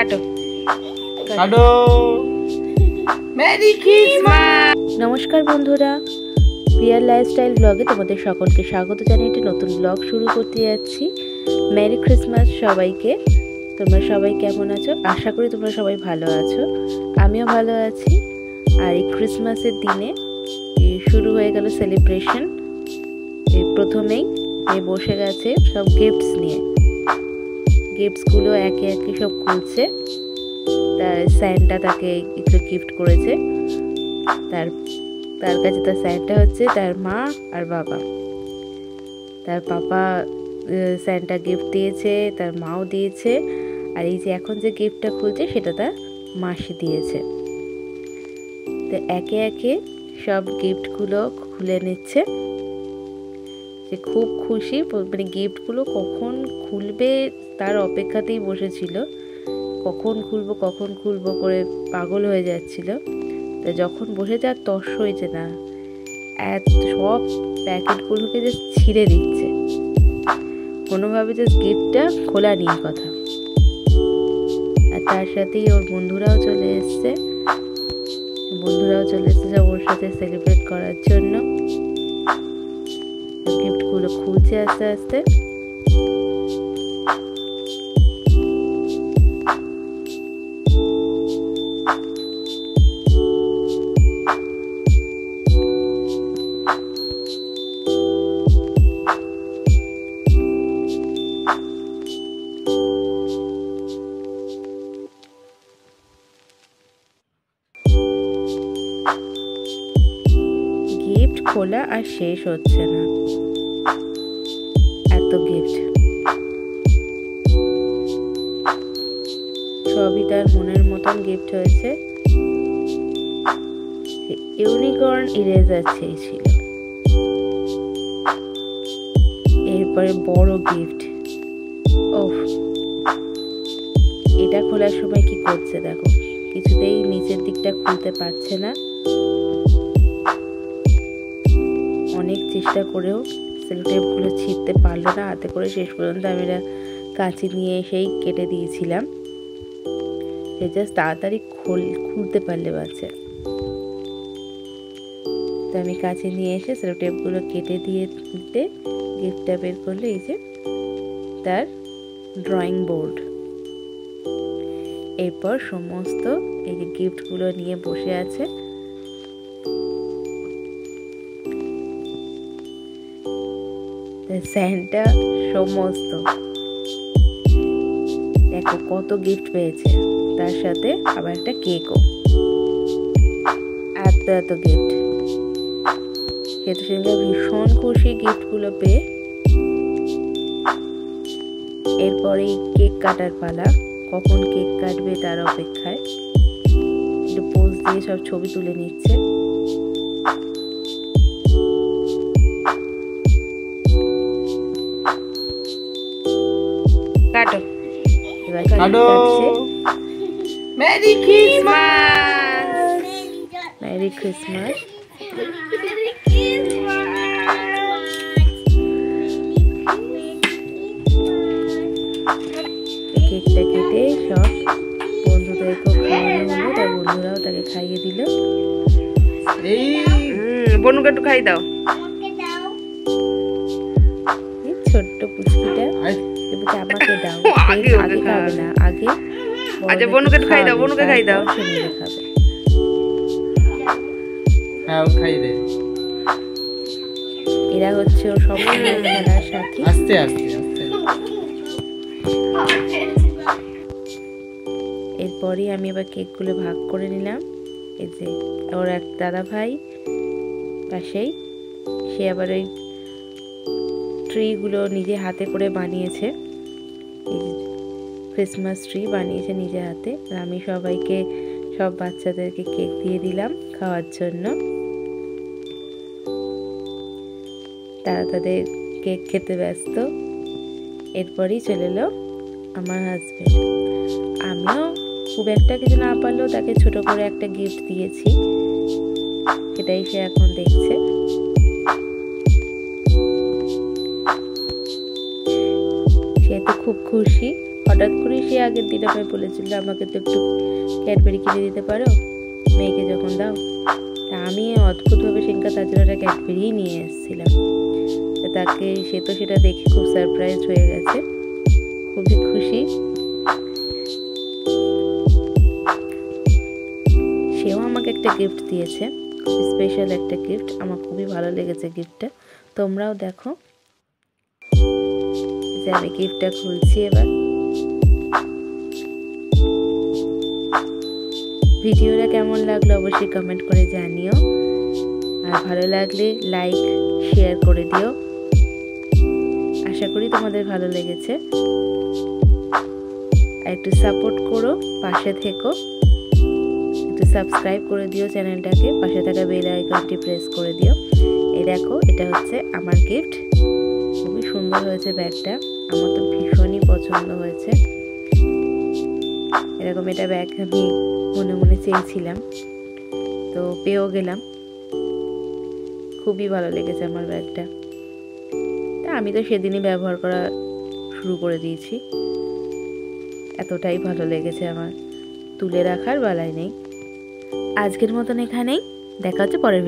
কাটো কাটো merry Christmas. নমস্কার বন্ধুরা, প্রিয়ার লাইফস্টাইল ব্লগে তোমাদের সকলকে স্বাগত জানিয়ে একটি নতুন ব্লগ শুরু করতে যাচ্ছি। মেরি ক্রিসমাস সবাইকে। তোমরা সবাই কেমন আছো? আশা করি তোমরা সবাই ভালো আছো, আমিও ভালো আছি। আর এই ক্রিসমাসের দিনে শুরু হয়ে গেল সেলিব্রেশন। প্রথমেই বসে গেছে সব গিফটস নিয়ে, গিফটসগুলো একে একে সব খুলছে। তার স্যান্টা তাকে একটু গিফট করেছে, তার কাছে তার স্যান্টা হচ্ছে তার মা আর বাবা। তার পাপা স্যান্টা গিফট দিয়েছে, তার মাও দিয়েছে, আর এই যে এখন যে গিফটটা খুলছে সেটা তার মাসি দিয়েছে। তো একে একে সব গিফটগুলো খুলে নিচ্ছে। যে খুব খুশি, মানে গিফটগুলো কখন খুলবে তার অপেক্ষাতেই বসেছিল, কখন খুলবো করে পাগল হয়ে যাচ্ছিল। তো যখন বসে যার তর্স হয়েছে না, সব প্যাকেটগুলোকে জাস্ট ছিঁড়ে দিচ্ছে, কোনোভাবে জাস্ট গিফটটা খোলা নিয়ে কথা। আর তার সাথেই ওর বন্ধুরাও চলে এসছে সব ওর সাথে সেলিব্রেট করার জন্য। গিফটগুলো খুলছে আস্তে আস্তে। গিফট খোলা আর শেষ হচ্ছে না, এত গিফট। সবই তার মনের মতন গিফট হয়েছে। ইউনিকর্ন ইরেজার চেয়েছিল, এরপরে বড় গিফট। ওহ, এটা খোলার সময় কি করছে দেখো, কিছুতেই নিচের দিকটা খুলতে পারছে না। অনেক চেষ্টা করেও সেলোটেপগুলো ছিঁড়তে পারলো না হাতে করে। শেষ পর্যন্ত আমি কাঁচি নিয়ে এসেই কেটে দিয়েছিলাম। সে জাস্ট তাড়াতাড়ি খুলতে পারলে বাচ্চা। তো আমি কাঁচি নিয়ে এসে সেলোটেপগুলো কেটে দিতে গিফটটা বের করলো। এই যে তার ড্রয়িং বোর্ড। এরপর সমস্ত এই যে গিফটগুলো নিয়ে বসে আছে। স্যান্টা সমস্ত দেখো কত গিফট পেয়েছে, তার সাথে আবার একটা কেকও। এত গিফট, সে তো সেদিন ভীষণ খুশি গিফটগুলো পেয়ে। এরপরে কেক কাটার পালা, কখন কেক কাটবে তার অপেক্ষায়। একটু পোজ দিয়ে সব ছবি তুলে নিচ্ছে। কাটো এবার কাটছে। Merry Christmas, merry Christmas. কেকটা কেটে সব বন্ধুদেরকেও খাওয়ানো হলো, তার বন্ধুরাও তাকে খাইয়ে দিল। বনুকে একটু খাই দাও। ছোট্ট পুচকিটা আমাকে দাও, আগে খাবে না, আগে আচ্ছা বনুকে খাই দাও, বনুকে খাই দাও, সে নিজে খাবে। হ্যাঁ, খাই দে। এরা হচ্ছে ওর সব খেলার সাথী। আস্তে আস্তে আস্তে। এরপরই আমি এবার কেকগুলো ভাগ করে নিলাম। এই যে ওর এক দাদা ভাই পাশেই, সে আবার ওই ট্রিগুলো নিজে হাতে করে বানিয়েছে। ক্রিসমাস ট্রি বানিয়েছে নিজে হাতে। আর আমি সবাইকে, সব বাচ্চাদেরকে কেক দিয়ে দিলাম খাওয়ার জন্য। তারা তাদের কেক খেতে ব্যস্ত। এরপরই চলে এলো আমার হাজবেন্ড। আমিও খুব একটা কিছু না পারলেও তাকে ছোট করে একটা গিফট দিয়েছি, সেটাই সে এখন দেখছে। সে তো খুব খুশি। হঠাৎ করে সে আগের দিন আমায় বলেছিল আমাকে তো একটু ক্যাডবেরি কিনে দিতে পারো, মেয়েকে যখন দাও। তা আমি অদ্ভুতভাবে সেদিনকা তার জন্য একটা ক্যাডবেরি নিয়ে এসেছিলাম। তাকে সে তো সেটা দেখে খুব সারপ্রাইজ হয়ে গেছে, খুবই খুশি। সেও আমাকে একটা গিফট দিয়েছে, খুবই স্পেশাল একটা গিফট। আমার খুবই ভালো লেগেছে গিফটটা, তোমরাও দেখো। যে আমি গিফটটা খুলছি এবার। ভিডিওটা কেমন লাগলো অবশ্যই কমেন্ট করে জানিও, আর ভালো লাগলে লাইক শেয়ার করে দিও। আশা করি তোমাদের ভালো লেগেছে। আর একটু সাপোর্ট করো, পাশে থেকো, একটু সাবস্ক্রাইব করে দিও চ্যানেলটাকে, পাশে থাকা বেল আইকনটি প্রেস করে দিও। এই দেখো, এটা হচ্ছে আমার গিফট। খুবই সুন্দর হয়েছে ব্যাগটা, আমার তো ভীষণই পছন্দ হয়েছে। এরকম এটা ব্যাগ আমি মনে মনে চেয়েছিলাম, তো পেয়েও গেলাম। খুবই ভালো লেগেছে আমার ব্যাগটা। তা আমি তো সেদিনই ব্যবহার করা শুরু করে দিয়েছি, এতটাই ভালো লেগেছে আমার, তুলে রাখার বেলায় নেই। আজকের মতন এখানেই, দেখা হচ্ছে পরের